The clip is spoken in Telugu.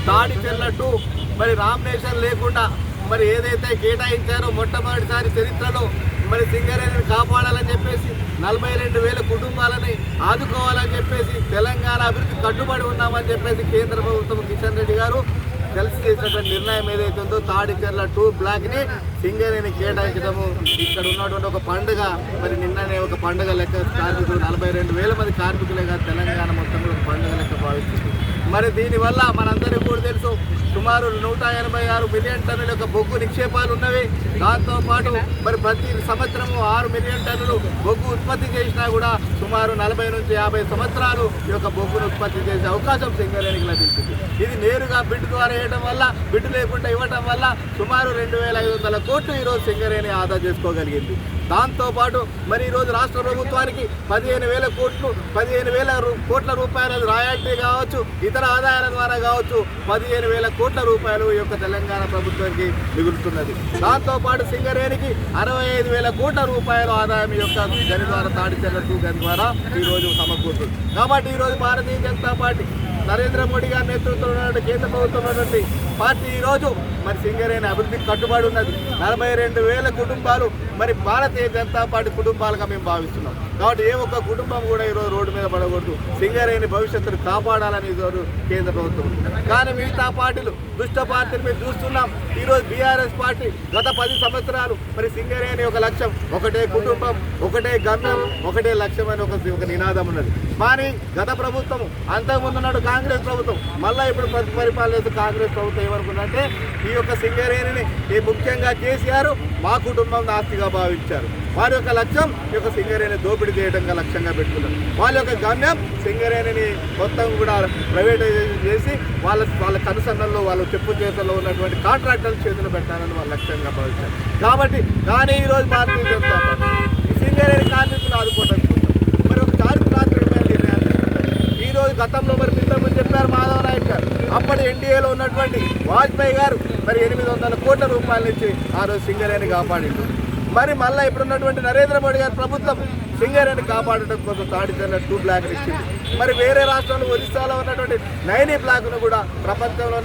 తాడి చెల్లట్టు మరి నామినేషన్ లేకుండా మరి ఏదైతే కేటాయించారో మొట్టమొదటిసారి చరిత్రలో మరి సింగరేణిని కాపాడాలని చెప్పేసి 42,000 కుటుంబాలని ఆదుకోవాలని చెప్పేసి తెలంగాణ అభివృద్ధి కట్టుబడి ఉన్నామని చెప్పేసి కేంద్ర ప్రభుత్వం కిషన్ రెడ్డి గారు కలిసి చేసినటువంటి నిర్ణయం ఏదైతే ఉందో తాడిచెర్ల 2 బ్లాక్ని సింగరేణి కేటాయించడము ఇక్కడ ఉన్నటువంటి ఒక పండుగ. మరి నిన్ననే ఒక పండుగ లెక్క కార్మికులు 42,000 మంది కార్మికులే కాదు తెలంగాణ మొత్తంలో ఒక పండుగ లెక్క భావిస్తుంది. మరి దీనివల్ల మనందరికీ కూడా తెలుసు సుమారు 186 మిలియన్ టన్నుల యొక్క బొగ్గు నిక్షేపాలు ఉన్నవి. దాంతోపాటు మరి ప్రతి సంవత్సరము 6 మిలియన్ టన్నులు బొగ్గు ఉత్పత్తి చేసినా కూడా సుమారు 40 నుంచి 50 సంవత్సరాలు ఈ యొక్క బొగ్గును ఉత్పత్తి చేసే అవకాశం సింగరేణికి లభించింది. ఇది నేరుగా బిడ్ ద్వారా వేయడం వల్ల, బిడ్ లేకుండా ఇవ్వడం వల్ల సుమారు 2,500 కోట్లు ఈరోజు సింగరేణి ఆదా చేసుకోగలిగింది. దాంతోపాటు మరి ఈరోజు రాష్ట్ర ప్రభుత్వానికి 15,000 కోట్ల రూపాయల రాయల్టీ కావచ్చు, ఇతర ఆదాయాల ద్వారా కావచ్చు 15,000 కోట్ల రూపాయలు ఈ యొక్క తెలంగాణ ప్రభుత్వానికి మిగులుతున్నది. దాంతోపాటు సింగరేణికి 65,000 కోట్ల రూపాయల ఆదాయం ఈ యొక్క గని ద్వారా తాడిచెర్ల 2 గని ద్వారా ఈరోజు సమకూరుతుంది. కాబట్టి ఈరోజు భారతీయ జనతా పార్టీ నరేంద్ర మోడీ గారి నేతృత్వంలో ఉన్నటువంటి కేంద్ర ప్రభుత్వం ఉన్నటువంటి పార్టీ ఈరోజు మరి సింగరేణి అభివృద్ధికి కట్టుబడి ఉన్నది. 42,000 కుటుంబాలు మరి భారతీయ జనతా పార్టీ కుటుంబాలుగా మేము భావిస్తున్నాం. కాబట్టి ఏ ఒక్క కుటుంబం కూడా ఈరోజు రోడ్డు మీద పడకూడదు. సింగరేణి భవిష్యత్తును కాపాడాలని ఈరోజు కేంద్ర ప్రభుత్వం. కానీ మిగతా పార్టీలు దుష్ట పార్టీలు మేము చూస్తున్నాం. ఈరోజు బీఆర్ఎస్ పార్టీ గత 10 సంవత్సరాలు మరి సింగరేణి ఒక లక్ష్యం, ఒకటే కుటుంబం, ఒకటే గమ్యం, ఒకటే లక్ష్యం అని ఒక నినాదం ఉన్నది. కానీ గత ప్రభుత్వం అంతకుముందు నాడు కాంగ్రెస్ ప్రభుత్వం, మళ్ళీ ఇప్పుడు పరిపాలన కాంగ్రెస్ ప్రభుత్వం ఏమనుకుందంటే ఈ యొక్క సింగరేణిని ముఖ్యంగా కేసీఆర్ మా కుటుంబం ఆస్తిగా భావించారు. వారి యొక్క లక్ష్యం ఈ యొక్క సింగరేణి దోపిడీ చేయడంగా లక్ష్యంగా పెట్టుకున్నారు. వాళ్ళ యొక్క గమ్యం సింగరేణిని మొత్తం కూడా ప్రైవేటైజేషన్ చేసి వాళ్ళ కనుసన్నల్లో వాళ్ళ చెప్పు చేతుల్లో ఉన్నటువంటి కాంట్రాక్టర్ల చేతులు పెట్టాలని వాళ్ళ లక్ష్యంగా భావించారు. కాబట్టి కానీ ఈరోజు భారతీయ జనతా పార్టీ ఈ సింగరేణి కార్మికులు ఆదుకోవడానికి మరి ఒక చారిత్రాత్మకమైన నిర్ణయాలు ఈరోజు గతంలో మరి ఇంతకుముందు చెప్పారు మాధవ్ నాయక్ గారు, అప్పటి ఎన్డీఏలో ఉన్నటువంటి వాజ్పేయి గారు మరి 800 కోట్ల రూపాయల నుంచి ఆ రోజు సింగరేణి కాపాడిండు. మరి మళ్ళీ ఇప్పుడున్నటువంటి నరేంద్ర మోడీ గారి ప్రభుత్వం సింగరేణి కాపాడటం కోసం తాడిచెర్ల 2 బ్లాక్ ఇచ్చింది. మరి వేరే రాష్ట్రంలో ఒరిస్సాలో ఉన్నటువంటి నైనీ బ్లాక్ను కూడా ప్రపంచంలోనే